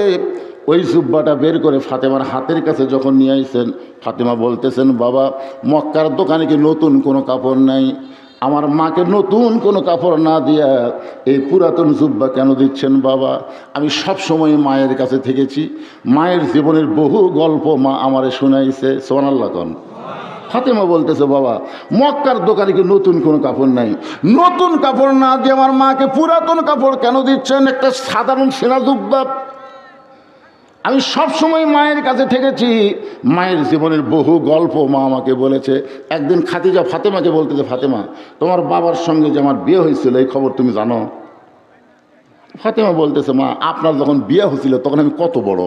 ওই জুব্বাটা বের করে ফাতেমার হাতের কাছে যখন নিয়ে আইছেন, ফাতেমা বলতেছেন, বাবা মক্কার দোকানে কি নতুন কোনো কাপড় নাই? আমার মাকে নতুন কোনো কাপড় না দিয়া এই পুরাতন জুব্বা কেন দিচ্ছেন বাবা? আমি সব সময় মায়ের কাছে থেকেছি, মায়ের জীবনের বহু গল্প মা আমারে শোনাইছে। সুবহানাল্লাহ কোন। ফাতেমা বলতেছে, বাবা মক্কার দোকানে কি নতুন কোনো কাপড় নাই? নতুন কাপড় না দিয়ে আমার মাকে পুরাতন কাপড় কেন দিচ্ছেন? একটা সাধারণ সেনা জুব্বা। আমি সব সময় মায়ের কাছে থেকেছি, মায়ের জীবনের বহু গল্প মা আমাকে বলেছে। একদিন খাদিজা ফাতেমাকে বলতেছে, ফাতেমা তোমার বাবার সঙ্গে যে আমার বিয়ে হয়েছিল এই খবর তুমি জানো? ফাতেমা বলতেছে, মা আপনার যখন বিয়ে হয়েছিল তখন আমি কত বড়?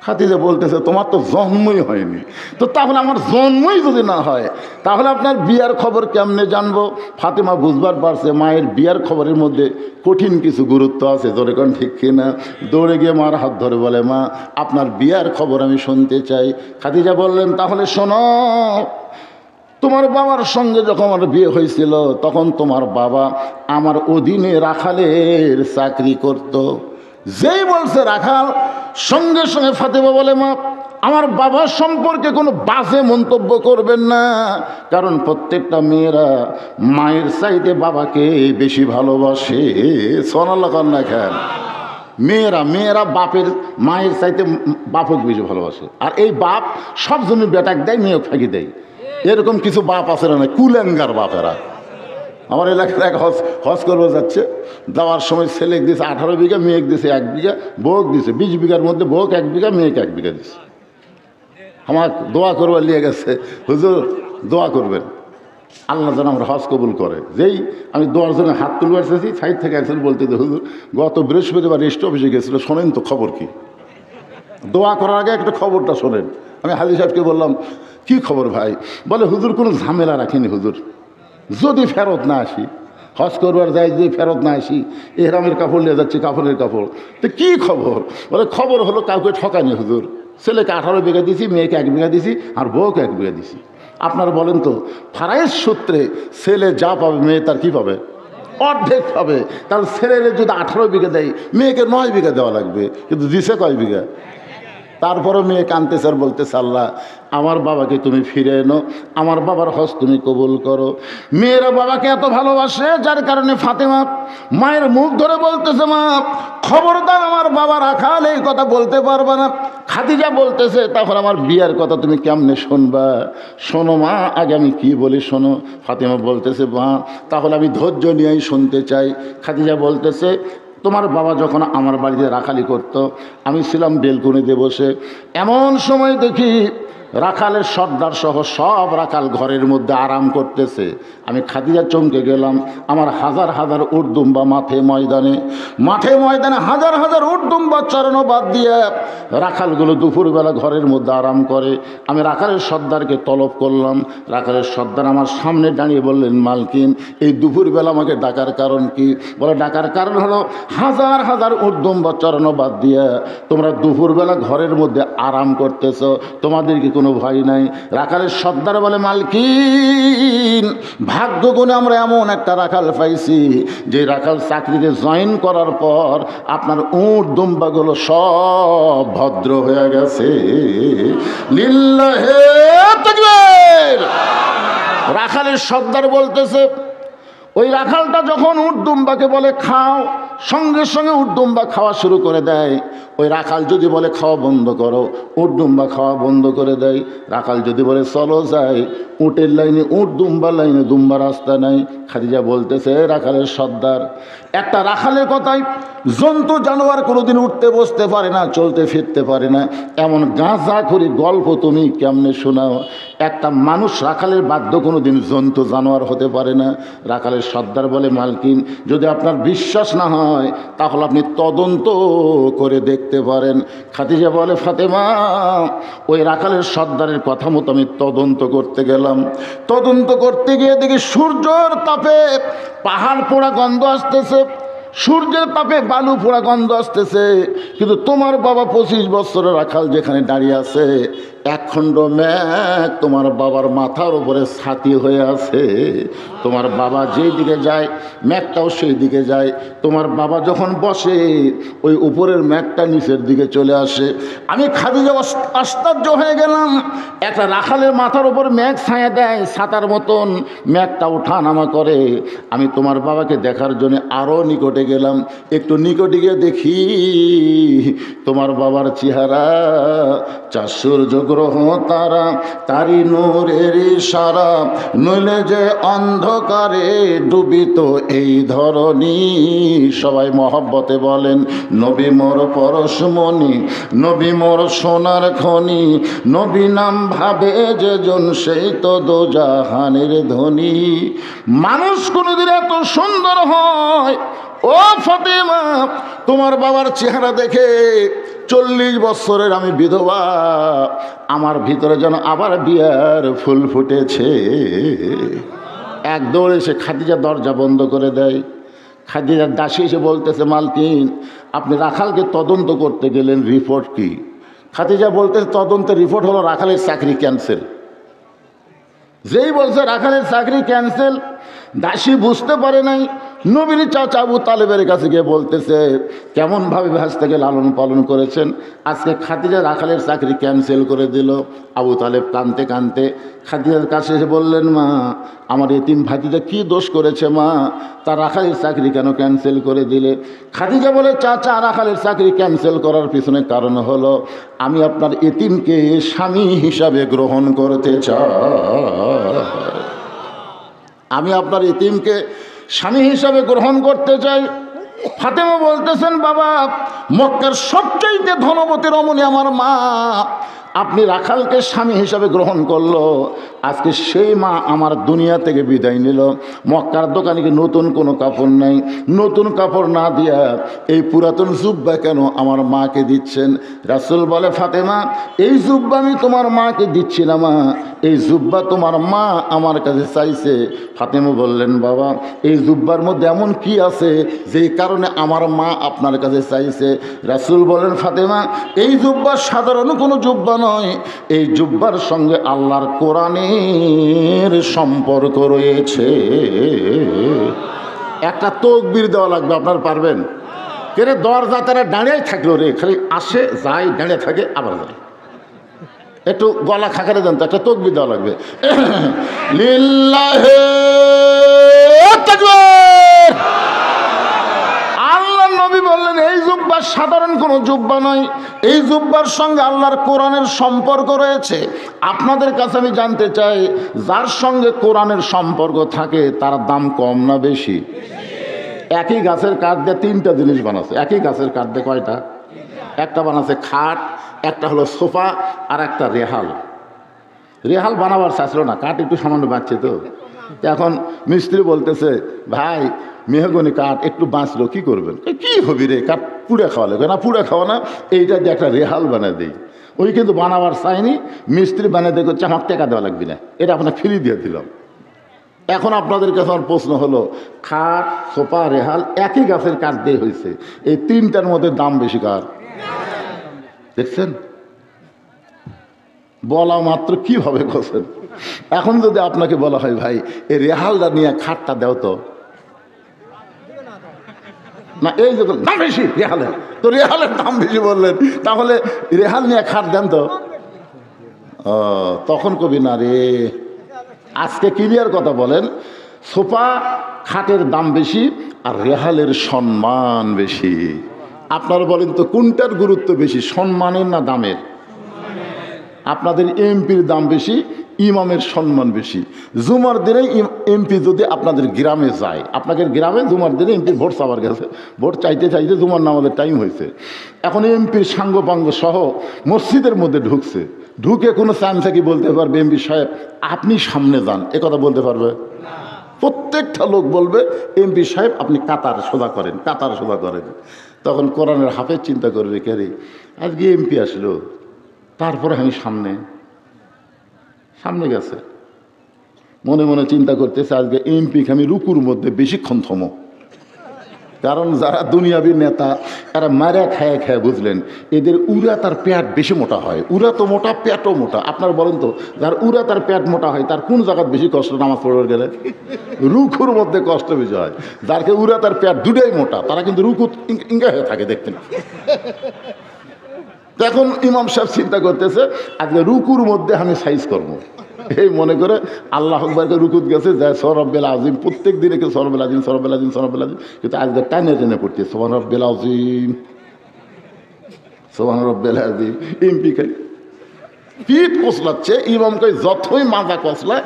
খাদিজা বলতেছে, তোমার তো জন্মই হয়নি, তো তাহলে আমার জন্মই যদি না হয় তাহলে আপনার বিয়ার খবর কেমনে জানবো? ফাতেমা বুঝবার পারছে মায়ের বিয়ার খবরের মধ্যে কঠিন কিছু গুরুত্ব আছে, ধরে কোন ঠিক কিনা। দৌড়ে গিয়ে মার হাত ধরে বলে, মা আপনার বিয়ার খবর আমি শুনতে চাই। খাদিজা বললেন, তাহলে শোনো, তোমার বাবার সঙ্গে যখন আমার বিয়ে হয়েছিল তখন তোমার বাবা আমার অধীনে রাখালের চাকরি করত। যেই বলছে রাখাল, সঙ্গে সঙ্গে ফাতেমা বলে, মা আমার বাবার সম্পর্কে কোনো বাজে মন্তব্য করবেন না, কারণ প্রত্যেকটা মেয়েরা মায়ের চাইতে বাবাকে বেশি ভালোবাসে। সোনাল্লা কন্যা খান। মেয়েরা বাপের মায়ের চাইতে বাপকে বেশি ভালোবাসে। আর এই বাপ সব জন্য বেটাক দেয়, মেয়েও ফাঁকি দেয়। এরকম কিছু বাপ আছে না, কুলেঙ্গার বাপেরা। আমার এলাকার এক হজ করবো যাচ্ছে, যাওয়ার সময় ছেলেকে দিয়েছে 18 বিঘা, মেয়েকে দিয়েছে 1 বিঘা, বউক দিয়েছে 20 বিঘার মধ্যে বউক 1 বিঘা, মেয়েকে 1 বিঘা দিয়েছে। আমার দোয়া করবার নিয়ে গেছে, হুজুর দোয়া করবেন আল্লাহ যেন আমার হজ কবুল করে। যেই আমি দোয়ার জন্য হাত তুলবার চেয়েছি, সাইড থেকে একজন বলতে, হুজুর গত বৃহস্পতিবার রেস্ট অফিসে গেছিলো, শোনেন তো খবর কি? দোয়া করার আগে একটা খবরটা শোনেন। আমি হাজি সাহেবকে বললাম, কি খবর ভাই? বলে, হুজুর কোনো ঝামেলা রাখিনি হুজুর, যদি ফেরত না আসি, হজ করবার যাই যদি ফেরত না আসি, এহরামের কাপড় নিয়ে যাচ্ছি, কাপড়ের কাপড়। তো কী খবর? বলে, খবর হলো কাউকে ঠকানি হুজুর, ছেলেকে 18 বিঘা দিছি, মেয়েকে 1 বিঘা দিছি, আর বউকে 1 বিঘা দিছি। আপনারা বলেন তো, ফারাইজ সূত্রে ছেলে যা পাবে মেয়ে তার কি পাবে? অর্ধেক পাবে। তাহলে ছেলের যদি 18 বিঘা দেয়, মেয়েকে 9 বিঘা দেওয়া লাগবে, কিন্তু দিছে কয় বিঘা? তারপরও মেয়ে কাঁদতেছে আর বলতেছে, আল্লাহ আমার বাবাকে তুমি ফিরে এনো, আমার বাবার হজ তুমি কবুল করো। মেয়েরা বাবাকে এত ভালোবাসে, যার কারণে ফাতেমা মায়ের মুখ ধরে বলতেছে, মা খবরদার আমার বাবা রাখাল এই কথা বলতে পারবে না। খাদিজা বলতেছে, তাহলে আমার বিয়ার কথা তুমি কেমনে শুনবা? শোনো মা, আগে আমি কি বলি শোনো। ফাতেমা বলতেছে, মা তাহলে আমি ধৈর্য নিয়েই শুনতে চাই। খাদিজা বলতেছে, তোমার বাবা যখন আমার বাড়িতে রাখালি করত, আমি ছিলাম বেলকুনিতে বসে, এমন সময় দেখি রাখালের সর্দার সহ সব রাখাল ঘরের মধ্যে আরাম করতেছে। আমি খাদিজা চমকে গেলাম। আমার হাজার হাজার উটদুম্বা মাঠে ময়দানে হাজার হাজার উটদুম্বা চড়ানো বাদ দিয়ে রাখালগুলো দুপুরবেলা ঘরের মধ্যে আরাম করে। আমি রাখালের সর্দারকে তলব করলাম। রাখালের সর্দার আমার সামনে দাঁড়িয়ে বললেন, মালকিন এই দুপুরবেলা আমাকে ডাকার কারণ কি? বলে, ডাকার কারণ হলো হাজার হাজার উটদুম্বা চড়ানো বাদ দিয়ে তোমরা দুপুরবেলা ঘরের মধ্যে আরাম করতেছ, তোমাদের কি কোনো ভয় নাই? রাখালের সর্দার বলে, মালকিন ভাগ্য গুণে আমরা এমন একটা রাখাল পাইছি যে রাখাল চাকরিতে জয়েন করার পর আপনার উট দুম্বাগুলো সব ভদ্র হয়ে গেছে। লিল্লাহে তাকবীর। রাখালের সর্দার বলতেছে, ওই রাখালটা যখন উট দুম্বাকে বলে খাও, সঙ্গে সঙ্গে উট দুম্বা খাওয়া শুরু করে দেয়। ওই রাখাল যদি বলে খাওয়া বন্ধ করো, উট দুম্বা খাওয়া বন্ধ করে দেয়। রাখাল যদি বলে চলো যাই, উটের লাইনে উট, দুম্বার লাইনে দুম্বা, রাস্তা নাই। খাদিজা বলতেছে, রাখালের সর্দার, একটা রাখালের কথায় জন্তু জানোয়ার কোনোদিন উঠতে বসতে পারে না, চলতে ফিরতে পারে না, এমন গাঁজা করে গল্প তুমি কেমনে শোনাও? একটা মানুষ রাখালের বাধ্য কোনোদিন জন্তু জানোয়ার হতে পারে না। রাখালের সর্দার বলে, মালকিন, যদি আপনার বিশ্বাস না হয় তাহলে আপনি তদন্ত করে দেখতে পারেন। খাদিজা বলে, ফাতেমা, ওই রাখালের সর্দারের কথা মতো আমি তদন্ত করতে গেলাম। তদন্ত করতে গিয়ে দেখি সূর্যের তাপে পাহাড় পোড়া গন্ধ আসতেছে, সূর্যের তাপে বালু পোড়া গন্ধ আসতেছে, কিন্তু তোমার বাবা 25 বছরের রাখাল যেখানে দাঁড়িয়ে আছে, একখণ্ড মেঘ তোমার বাবার মাথার উপরে ছাতি হয়ে আছে। তোমার বাবা যেই দিকে যায় মেঘটাও সেই দিকে যায়। তোমার বাবা যখন বসে ওই উপরের মেঘটা নিচের দিকে চলে আসে। আমি খাদিজা আশ্চর্য হয়ে গেলাম। একটা রাখালের মাথার উপর মেঘ ছায়া দেয়, ছাতার মতন মেঘটা ওঠানামা করে। আমি তোমার বাবাকে দেখার জন্য আরও নিকটে গেলাম। একটু নিকটে গিয়ে দেখি তোমার বাবার চেহারা, চারসূর্য গ্রহ তারা, তারি নূরের ইশারা, নইলে যে অন্ধকারে ডুবিত এই ধরনী। সবাই মহব্বতে বলেন, নবী মোর পরশমণি, নবী মোর সোনার খনি, নবী নাম ভাবে যেজন সেই তো দোজাহানের ধনী। মানুষ কোনোদিন এত সুন্দর হয়? ও ফাতেমা, তোমার বাবার চেহারা দেখে 40 বছরের আমি বিধবা, আমার ভিতরে যেন আবার বিয়ার ফুল ফুটেছে। এক দৌড়ে সে খাদিজা দরজা বন্ধ করে দেয়। খাদিজার দাসী এসে বলতেছে, মালকিন, আপনি রাখালকে তদন্ত করতে গেলেন, রিপোর্ট কি? খাদিজা বলতেছে, তদন্তের রিপোর্ট হলো রাখালের চাকরি ক্যান্সেল। যেই বলছে রাখালের চাকরি ক্যান্সেল, দাসী বুঝতে পারে নাই। নবীর চাচা আবু তালেবের কাছে গিয়ে বলতেছে, কেমনভাবে ভাস্তাকে লালন পালন করেছেন, আজকে খাদিজা রাখালের চাকরি ক্যান্সেল করে দিল। আবু তালেব কাঁদতে কাঁদতে খাদিজার কাছে এসে বললেন, মা, আমার এতিম ভাতিজা কি দোষ করেছে মা, তার রাখালের চাকরি কেন ক্যান্সেল করে দিলে? খাদিজা বলে, চাচা, রাখালের চাকরি ক্যান্সেল করার পিছনে কারণ হলো আমি আপনার এতিমকে স্বামী হিসাবে গ্রহণ করতে চাই। আমি আপনার এতিমকে স্বামী হিসাবে গ্রহণ করতে চাই। ফাতেমা বলতেছেন, বাবা, মক্কার সবচাইতে ধনবতী রমণী আমার মা, আপনি রাখালকে স্বামী হিসাবে গ্রহণ করলো, আজকে সেই মা আমার দুনিয়া থেকে বিদায় নিল। মক্কার দোকানে কি নতুন কোনো কাপড় নেই? নতুন কাপড় না দিয়া এই পুরাতন জুব্বা কেন আমার মাকে দিচ্ছেন? রাসূল বলে, ফাতেমা, এই জুব্বা আমি তোমার মাকে দিচ্ছি না মা, এই জুব্বা তোমার মা আমার কাছে চাইছে। ফাতেমা বললেন, বাবা, এই জুব্বার মধ্যে এমন কি আছে যেই কারণে আমার মা আপনার কাছে চাইছে? রাসূল বলেন, ফাতেমা, এই জুব্বা সাধারণ কোনো জুব্বা নয়, এই জুব্বার সঙ্গে আল্লাহর কোরআনের সম্পর্ক রয়েছে। একটা তকবীর দেওয়া লাগবে, আপনার পারবেন? কেরে দরজা তারা দাঁড়িয়ে থাকলো রে, খালি আসে যায়, দাঁড়িয়ে থাকে, আবার যায়। একটু গলা খাকারে দেন তো, একটা তকবীর দেওয়া লাগবে। লিল্লাহে তাকবীর। আল্লাহ নবী বললেন, এই জুব্বা সাধারণ কোনো জুব্বা নয়, এই জুব্বার সঙ্গে আল্লাহর কোরআনের সম্পর্ক রয়েছে। আপনাদের কাছে আমি জানতে চাই, যার সঙ্গে কোরআনের সম্পর্ক থাকে তার দাম কম না বেশি? একই গাছের কাঠ দিয়ে 3টা জিনিস বানাচ্ছে। একই গাছের কাঠ দিয়ে কয়টা? একটা বানাচ্ছে খাট, একটা হলো সোফা, আর একটা রেহাল। রেহাল বানাবার চাইছিল না, কাঠ একটু সামান্য বাঁচছে তো। এখন মিস্ত্রি বলতেছে, ভাই, মেহগনি কাঠ একটু বাঁচলো, কি করবেন? কি হবি রে, কাঠ পুড়ে খাওয়ালে না, পুড়ে খাওয়া না, এইটা দিয়ে একটা রেহাল বানিয়ে দিই। ওই কিন্তু বানাবার চাইনি, মিস্ত্রি বানিয়ে দিয়ে করছে, আমার টাকা দেওয়া লাগবে না, এটা আপনার ফ্রি দিয়ে দিলাম। এখন আপনাদের কাছে আমার প্রশ্ন হলো, খাট, সোফা, রেহাল একই গাছের কাঠ দিয়ে হয়েছে, এই 3টার মধ্যে দাম বেশি কার? দেখছেন, বলা মাত্র কিভাবে করছেন। এখন যদি আপনাকে বলা হয় ভাই এই রেহালটা নিয়ে খাটটা দেও তো, না এই যে দাম বেশি রেহালের, তো রেহালের দাম বেশি বললেন, তাহলে রেহাল নিয়ে খাট দেন তো। তখন কবি না রে, আজকে ক্লিয়ার কথা বলেন, সোফা খাটের দাম বেশি আর রেহালের সম্মান বেশি। আপনারা বলেন তো কোনটার গুরুত্ব বেশি, সম্মানের না দামের? আপনাদের এমপির দাম বেশি, ইমামের সম্মান বেশি। জুমার দিনে এমপি যদি আপনাদের গ্রামে যায়, আপনাদের গ্রামে জুমার দিনে এমপির ভোট চাওয়ার গেছে, ভোট চাইতে চাইতে জুমার নামাজের টাইম হয়েছে, এখন এমপির সাঙ্গপাঙ্গ সহ মসজিদের মধ্যে ঢুকছে, ঢুকে কোনো চান্সে কি বলতে পারবে এমপি সাহেব আপনি সামনে যান? এ কথা বলতে পারবে? প্রত্যেকটা লোক বলবে এমপি সাহেব আপনি কাতার সোজা করেন, কাতার সোজা করেন। তখন কোরআনের হাফেজ চিন্তা করবে, কে রে আজকে এমপি আসলো, তারপরে আমি সামনে গেছে, মনে মনে চিন্তা করতেছে আজকে এমপি আমি রুকুর মধ্যে বেশিক্ষণ থমো। কারণ যারা দুনিয়াবী নেতা এরা মারা খায় খায়, বুঝলেন, এদের উড়া তার পেট বেশি মোটা হয়, উড়া তো মোটা পেটও মোটা। আপনার বলেন তো যার উড়া তার পেট মোটা হয় তার কোন জায়গায় বেশি কষ্ট নামাজ পড়বার গেলে? রুকুর মধ্যে কষ্ট বেশি হয়। যারকে উড়া তার পেট দুটাই মোটা তারা কিন্তু রুকু ইঙ্গা হয়ে থাকে, দেখতেন। এখন ইমাম সাহেব চিন্তা করতেছে আজকে রুকুর মধ্যে আমি সাইজ করবো, এই মনে করে আল্লাহ আকবারকে রুকুত গেছে যায় সরব্বেল আজিম, প্রত্যেক দিনে কেউ সরব্বেল আজিম সরব্বেল আজিম সরব্বেল আজিম, কিন্তু আজকে টানে টেনে পড়ছে সোহান রব্বেল আজিম সোহান রব্বেল আজিম। এমপি খালি পিঠ কসলাচ্ছে, ইমামকে যতই মাথা কসলায়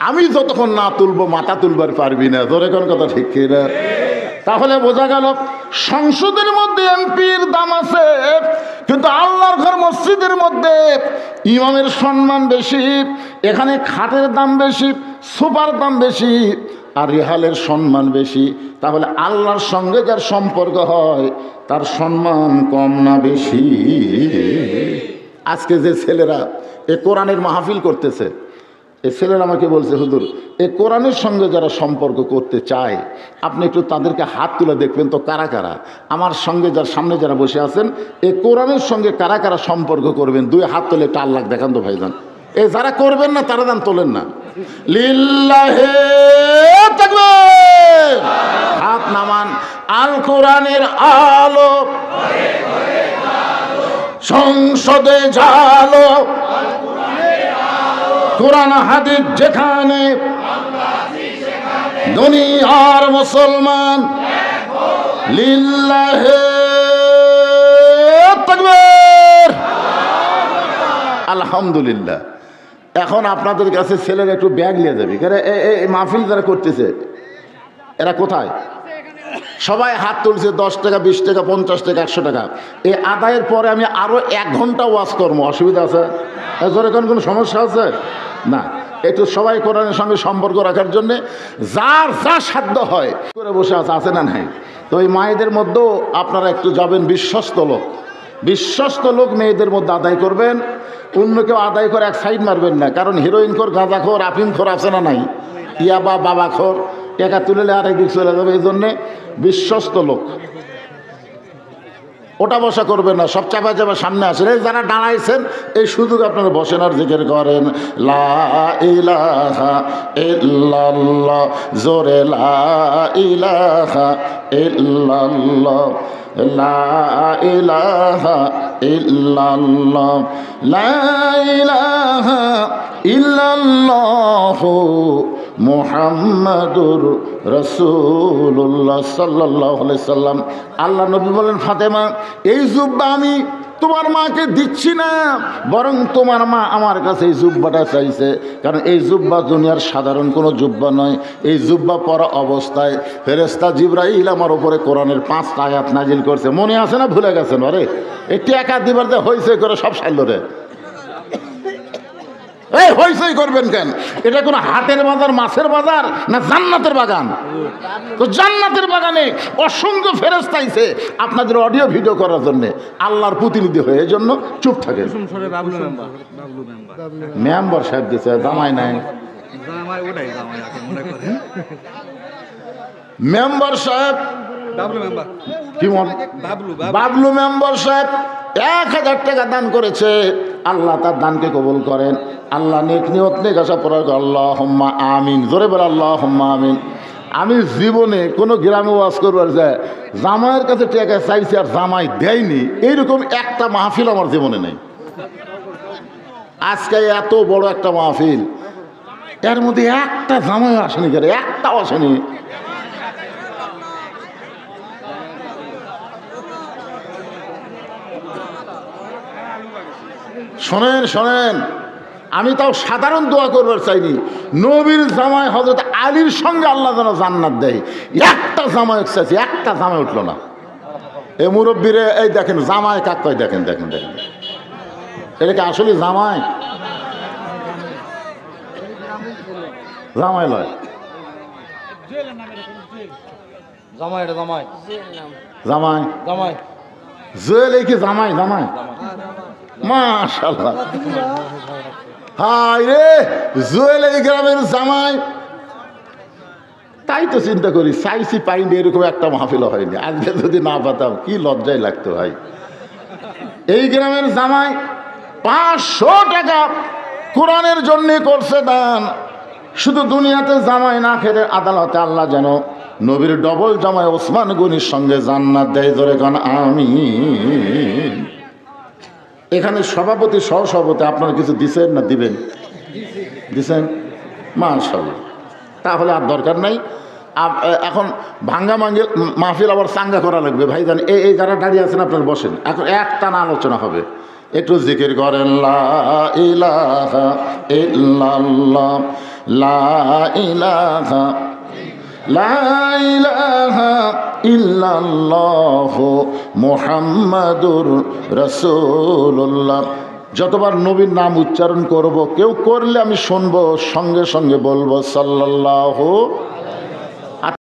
আমি যতক্ষণ না তুলবো মাথা তুলবার পারবি না। তোর এখন কথা ঠিক কিনা? তাহলে বোঝা গেল সংসদের মধ্যে এমপির দাম আছে, কিন্তু আল্লাহর ঘর মসজিদের মধ্যে ইমামের সম্মান বেশি। এখানে খাটের দাম বেশি, সোফার দাম বেশি আর রেহালের সম্মান বেশি। তাহলে আল্লাহর সঙ্গে যার সম্পর্ক হয় তার সম্মান কম না বেশি? আজকে যে ছেলেরা এ কোরআনের মাহফিল করতেছে, এই ছেলেরা আমাকে বলছে হুজুর এই কোরআনের সঙ্গে যারা সম্পর্ক করতে চায় আপনি একটু তাদেরকে হাত তুলে দেখবেন তো কারা কারা আমার সঙ্গে যার সামনে যারা বসে আছেন এই কোরআনের সঙ্গে কারা কারা সম্পর্ক করবেন, দুই হাত তুলে একটা আল্লাহ দেখান তো ভাইজান। এই যারা করবেন না তারা দান তোলেন না, লিল্লাহে তাকবীর, হাত নামান। আল কোরআনের আলো সংসদে ঝালো, কোরআন হাদিস যেখানে দুনিয়ার মুসলমান, লিল্লাহে তাকবীর, আলহামদুলিল্লাহ। এখন আপনাদের কাছে ছেলেরা একটু ব্যাগ নিয়ে যাবে, এই মাহফিল যারা করতেছে এরা কোথায়? সবাই হাত তুলছে 10 টাকা 20 টাকা 50 টাকা 100 টাকা। এই আদায়ের পরে আমি আরো 1 ঘন্টা ওয়াজ করবো, অসুবিধা আছে? এখন কোনো সমস্যা আছে না? একটু সবাই কোরআনের সঙ্গে সম্পর্ক রাখার জন্যে যার যা সাধ্য হয় করে বসে আছে না নাই? তো এই মায়েদের মধ্যেও আপনারা একটু যাবেন, বিশ্বস্ত লোক মেয়েদের মধ্যে আদায় করবেন। অন্য কেউ আদায় করে এক সাইড মারবেন না, কারণ হিরোইন খোর, গাঁজা খোর, আফিম খোর আছে না নাই? ইয়াবা বাবা খোর, টাকা তুলে আরেক দিক চলে যাবে। এই জন্যে বিশ্বস্ত লোক ওটা বসা করবেন না, সব চাপা চাপা সামনে আসেন। এই যারা দাঁড়াইছেন এই সুযোগ আপনারা বসেন আর জিকির করেন, লা ইলাহা ইল্লাল্লাহ, জোরে লা ইলাহা ইল্লাল্লাহ, লা ইলাহা ইল্লাল্লাহ, লা ইলাহা ইল্লাল্লাহ মুহাম্মাদুর রাসূলুল্লাহ সাল্লাল্লাহু আলাইহি সাল্লাম। আল্লাহ নবী বলেন, ফাতেমা এই জুব্বা আমি তোমার মাকে দিচ্ছি না, বরং তোমার মা আমার কাছে এই জুব্বাটা চাইছে, কারণ এই জুব্বা দুনিয়ার সাধারণ কোনো জুব্বা নয়। এই জুব্বা পরা অবস্থায় ফেরেশতা জিবরাইল আমার উপরে কোরআনের 5টা আয়াত নাজিল করছে। মনে আছে না ভুলে গেছেন? আরে এই টাকা দিবার যে হয়েছে করে সব সাইল রে, এই হইচই করবেন কেন? এটা কোনো হাটের বাজার, মাছের বাজার না জান্নাতের বাগান? তো জান্নাতের বাগানে অসংখ্য ফেরেশতা আইছে আপনাদের অডিও ভিডিও করার জন্য, আল্লাহর প্রতিনিধি হয়ে। এই জন্য চুপ থাকেন। মেম্বার সাহেব দিচ্ছে, জামাই নাই। মেম্বার সাহেব কি বাবলু মেম্বার সাহেব 1000 টাকা দান করেছে। আল্লাহ তার দানকে কবুল করেন। আল্লাহ নেক নিয়ত নেক আশা পড়ার আল্লাহুম্মা আমিন। জোরে বলে আল্লাহুম্মা আমিন। আমি জীবনে কোনো গ্রামে ওয়াজ করবার যায় জামাইয়ের কাছে টাকা চাইছি আর জামাই দেয়নি, এইরকম একটা মাহফিল আমার জীবনে নেই। আজকে এত বড় একটা মাহফিল, এর মধ্যে একটা জামাই আসেনি, কেন একটাও আসেনি। শোনেন শোনেন, আমি তাও সাধারণ দোয়া করবার চাইনি, নবীর জামাই হযরত আলীর সঙ্গে আল্লাহ যেন জান্নাত দেয়, একটা জামাই চাইছি, একটা জামাই উঠলো না। এ মুরব্বীরে এই দেখেন জামাই কাক কয়, দেখেন দেখেন দেখেন, এটা কি আসলে জামাই? জামাই লয়, জামাই এটা জামাই জামাই জামাই জুয়েল, এই কি জামাই? জামাই মাশাআল্লাহ, হায় রে জুয়েল এই গ্রামের জামাই। তাই তো চিন্তা করি, চাইছি পাইনি, এরকম একটা মাহফিল হয়নি। আজকে যদি না পাতাম কি লজ্জায় লাগতো ভাই। এই গ্রামের জামাই 500 টাকা কোরআনের জন্য করছে দান। শুধু দুনিয়াতে জামাই না খেলে আদালতে আল্লাহ যেন নবীর ডবল জামাই ওসমান গনির সঙ্গে জান্নাত দেয়। ধরে গান আমিন। এখানে সভাপতি সহসভাপতি আপনারা কিছু দিছেন না দিবেন? দিছেন, মাশাআল্লাহ। তাহলে আর দরকার নাই। এখন ভাঙ্গা মাঙ্গেল মাহফিল আবার চাঙ্গা করা লাগবে ভাই। জান এই যারা দাঁড়িয়ে আছেন আপনারা বসেন, এখন একটানা আলোচনা হবে। একটু জিকির করেন, লা ইলাহা ইল্লাল্লাহ, লা ইলাহা, লা ইলাহা ইল্লাল্লাহু মুহাম্মাদুর রাসূলুল্লাহ। যতবার নবীর নাম উচ্চারণ করব, কেউ করলে আমি শুনবো, সঙ্গে সঙ্গে বলবো সাল্লাল্লাহু